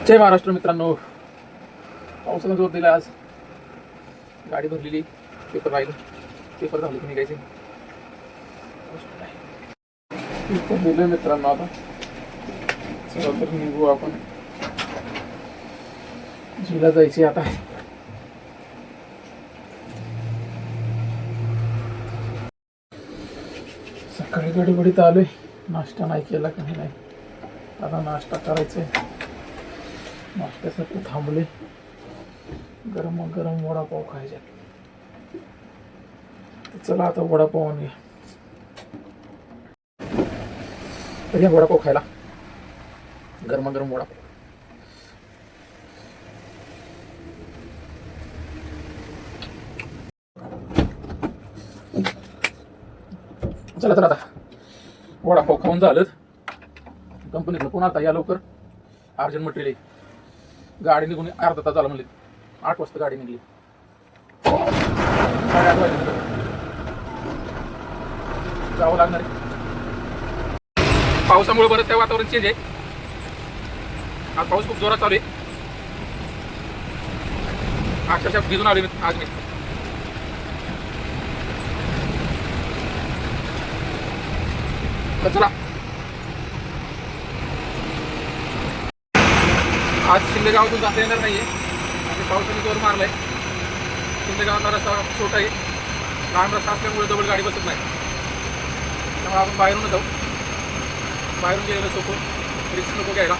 जय महाराष्ट्र मित्रांनो. पावसानं जोर दिला आज. गाडी भरलेली, पेपर राहिलं, पेपर झाले की निघायचे. पेपर दिलं मित्रांनो. आता चला तर निघू आपण. जिला जायची आता. सकाळी गडबडीत आलोय, नाश्ता नाही केला काही नाही. आता नाश्ता करायचा आहे. नाश्त्यासाठी थांबले. गरम गरम वडापाव खायचे. चला आता वडापाव आणूया. या वडापाव खायला. गरम गरम वडापाव. चला तर आता वडापाव खाऊन झालं. कंपनीतलं पुन्हा आता या लवकर, अर्जंट मटेरियल. गाडी निघून अर्धा तास झाला म्हणले. 8 वाजता गाडी निघली. 8:30 वाजता जावं लागणार आहे. पावसामुळे बरंच काय वातावरण चेंज आहे. आज पाऊस खूप जोरात चालू आहे. अक्षरशः भिजून आले आज मी. तर चला आज शिंदेगावातून जाता येणार नाहीये. आणि पावसाने जोर मारलाय. शिंदेगावाचा रस्ता छोटा आहे, लहान रस्ता असल्यामुळे जवळ गाडी बसत नाही. त्यामुळे आपण बाहेरून जाऊ. बाहेरून गेलेलं सोपं, रिक्स नको घ्यायला.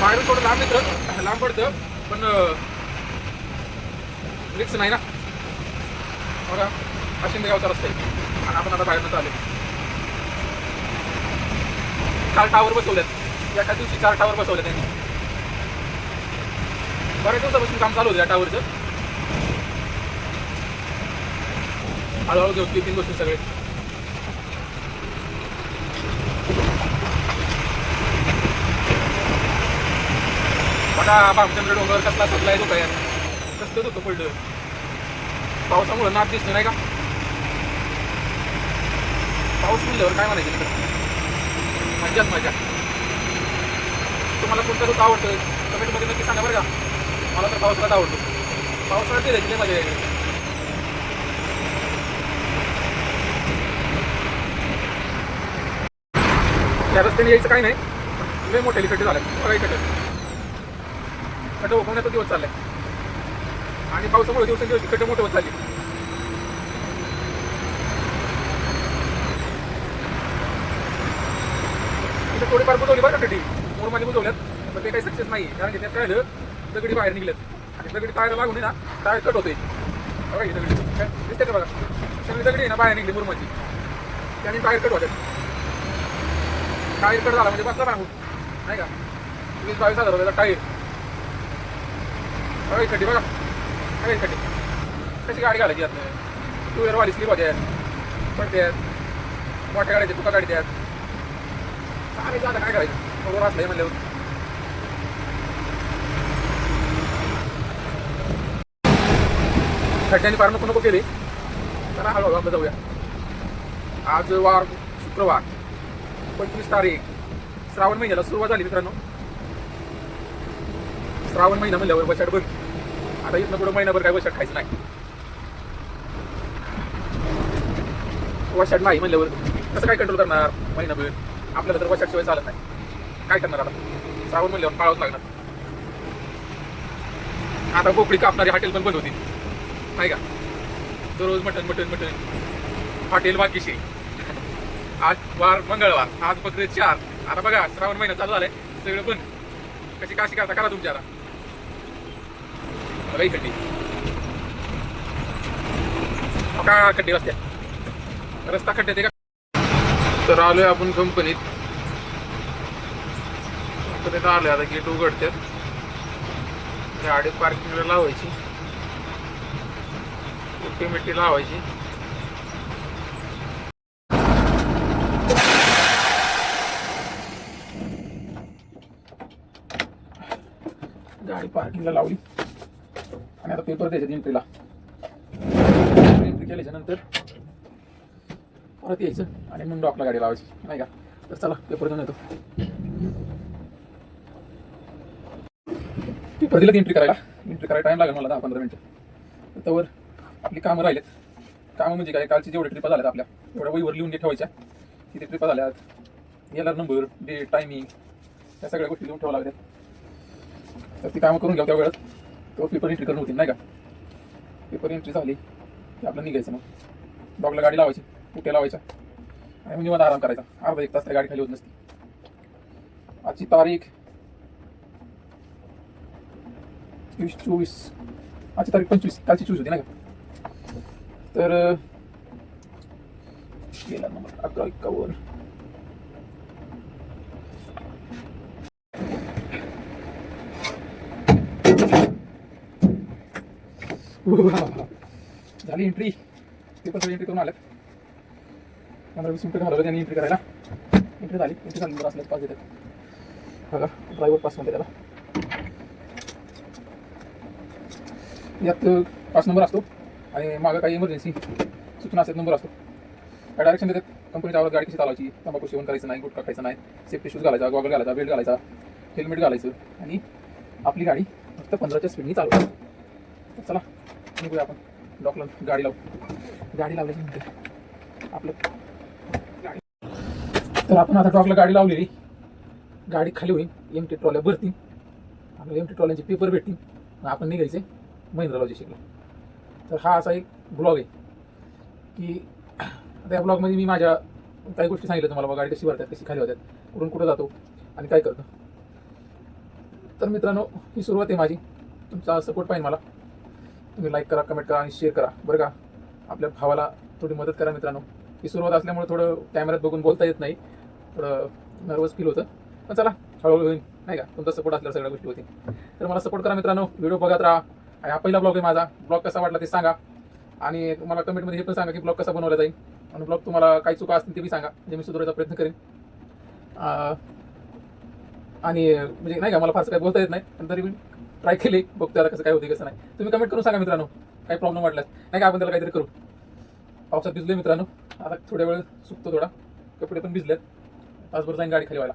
बाहेरून थोडं लांब पडतं, पण रिक्स नाही ना. बघा हा शिंदेगावचा रस्ता आहे आणि आपण आता बाहेरून आले. 4 टावर बसवल्यात. एका दिवशी 4 टावर बसवले त्यांनी. बऱ्याच दिवसापासून काम चालू होतं या टावरचं. हळूहळू घेऊ 3 बसून सगळे. बघा भामचंद्र डोंगर कसला सजलाय तो काय. कसलं होतं पडलं. पावसामुळे नाद दिसतो नाही का. पाऊस म्हणल्यावर काय म्हणायचं तिकडं, मजाच मजा. तुम्हाला कोणता ऋतू आवडतं कमेंटमध्ये नक्की सांगा बरं का. मला तर पावसाळ्यात आवडतो. पावसाळ्यात ते देखील मजा येईल. त्या रस्त्याने यायचं काही नाही. लय मोठे खड्डे झाले. बघा इकडे खड्डे उकवण्याचा दिवस चाललाय. आणि पावसामुळे दिवसेंदिवस खड्डे मोठे होत चालले. थोडीफार बुजवली बरं का खड्डी. मोरमध्ये बुजवल्यात, पण ते काही सक्सेस नाही. कारण की त्यात काय झालं, दगडी बाहेर निघल्यात. आणि दगडी टायर लागून ना टायर कट होते. बघा ही दगडी दिसते का बघा. सगळी दगडी ना बाहेर निघली मुरमाची. त्याने टायर कट होत्यात. टायर कट झाला म्हणजे बसला मागून नाही का. 20-22 हजार टायर. बघा ही खड्डी बघा. बघा ही खड्डी कशी गाडी घालायची यात. 2 व्हीलरवाली स्लिप होत्यात, पडत्यात. मोठ्या गाड्याच्या तुका गाडी द्यात. आता काय करायचं बरोबर असलं म्हणल्यावर. खड्ड्याने पार नको केले. तर हळूहळू आपलं जाऊया. आज वार शुक्रवार 25 तारीख. श्रावण महिन्याला सुरुवात झाली मित्रांनो. श्रावण महिना म्हणल्यावर वशाट बंद. आता इथनं पुढं महिनाभर काय वशाट खायचं नाही. वशाट नाही म्हणल्यावर कसं काय कंट्रोल करणार महिनाभर. आपल्याला तर वशाटशिवाय चालत नाही. काय करणार आता. श्रावण म्हणल्यावर पाळावंच लागणार. आता बोकडी कापणारी हॉटेल पण बंद होती नाही का. दररोज मटन हॉटेल बाकीशी. आज वार मंगळवार, आज बकरी 4. आता बघा श्रावण महिना चालू झालाय, सगळं बंद. कशी काशी करता करा तुमच्या. आता बघा ही खड्डी. का खड्डी रस्ता खड्ड्यात आहे का. तर आलोय आपण कंपनीत. आलोय आता गेट उघडतात. गाडी पार्किंगला लावायची, मिट्टी लावायची. गाडी पार्किंगला लावली आणि आता पेपर द्यायचे एंट्रीला. एंट्री केल्याच्या नंतर परत यायचं आणि मग डॉकला गाडी लावायची नाही का. तर चला पेपर देऊन येतो. पेपर दिलं एंट्री करायला टाईम लागेल मला 10-15 मिनिटं. त्यावर आपली कामं राहिलेत. कामं म्हणजे काय, कालची जेवढे ट्रिपा झाल्यात आपल्या एवढ्या वहीवर लिहून ठेवायच्या. किती ट्रिपा झाल्यात, येणार नंबर, डेट, टायमिंग, या सगळ्या गोष्टी लिहून ठेवावं लागतात. तर ती कामं करून घ्या त्या वेळात. तो पेपर एंट्री करून होती नाही का. पेपर एंट्री झाली की आपलं निघायचं. मग डॉगला गाडी लावायची, कुठे लावायच्या आणि मग निवांत आराम करायचा. अर्धा एक तास त्या गाडी खाली होत नसती. आजची तारीख 24, आजची तारीख 25, कालची 24 होती नाही का. तर गेला नंबर 1151. झाली एंट्री. पेपर एंट्री करून आल्यात. 15-20 मिनिटं घालवलं त्यांनी एंट्री करायला. एंट्री झाली नंबर असल्यास पास देतात बघा. ड्रायव्हर पास म्हणते त्याला. यात 5 नंबर असतो आणि मागं काही इमर्जन्सी सूचना असतात नंबर असतो. काय डायरेक्शन देतात कंपनीच्या आवरात गाडी कशी चालवायची, तंबाखू सेवन करायचं नाही, गुटखा खायचं नाही, सेफ्टी शूज घालायचा, गॉगल घालायचा, बेल्ट घालायचा, हेल्मेट घालायचं आणि आपली गाडी फक्त 15च्या स्पीडनी चालवायची. चला निघूया आपण डॉकला गाडी लावू. गाडी लावल्याची म्हणते आपलं गाडी. तर आपण आता डॉकला गाडी लावलेली. गाडी खाली होईल, एमटी ट्रॉल्या भरतील, आपल्याला एमटी ट्रॉल्यांचे पेपर भेटतील, आपण निघायचे महिंद्रा लॉजिस्टिकला. तर हा असा एक ब्लॉग आहे की त्या ब्लॉगमध्ये मी माझ्या काही गोष्टी सांगितल्या तुम्हाला. गाडी कशी भरतात, कशी खाली होतात, कुठून कुठं जातो आणि काय करतो. तर मित्रांनो ही सुरुवात आहे माझी. तुमचा सपोर्ट पाहिजे मला. तुम्ही लाईक करा, कमेंट करा आणि शेअर करा बरं का. आपल्या भावाला थोडी मदत करा मित्रांनो. ही सुरुवात असल्यामुळे थोडं कॅमेऱ्यात बघून बोलता येत नाही, थोडं नर्वस फील होतं. पण चला हळूहळू होईल नाही का. तुमचा सपोर्ट असल्यावर सगळ्या गोष्टी होतील. तर मला सपोर्ट करा मित्रांनो. व्हिडिओ बघत राहा. आणि हा पहिला ब्लॉग आहे माझा. ब्लॉग कसा वाटला ते सांगा आणि मला कमेंटमध्ये हे पण सांगा की ब्लॉग कसा बनवला जाईल. आणि ब्लॉग तुम्हाला काही चुका असतील ते बी सांगा, म्हणजे मी सुधारायचा प्रयत्न करेन. आणि म्हणजे नाही का मला फारसं काही बोलता येत नाही, पण तरी मी ट्राय केले, बघतो आता कसं काय होते कसं नाही. तुम्ही कमेंट करून सांगा मित्रांनो काही प्रॉब्लेम वाटल्यास नाही का. आपण त्याला काहीतरी करू. पावसात भिजलोय मित्रांनो. आता थोड्या वेळ सुकतो, थोडा कपडे पण भिजलेत. तासभर जाईन गाडी खाली व्हायला.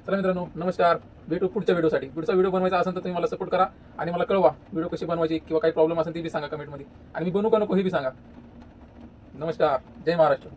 चला मित्रांनो नमस्कार. भेटू पुढच्या व्हिडिओसाठी. पुढचा व्हिडिओ बनवायचा असेल तर तुम्ही मला सपोर्ट करा आणि मला कळवा व्हिडिओ कशी बनवायची किंवा काही प्रॉब्लेम असेल ते बी सांगा कमेंटमध्ये. आणि मी बनवू का नको हे बी सांगा. नमस्कार. जय महाराष्ट्र.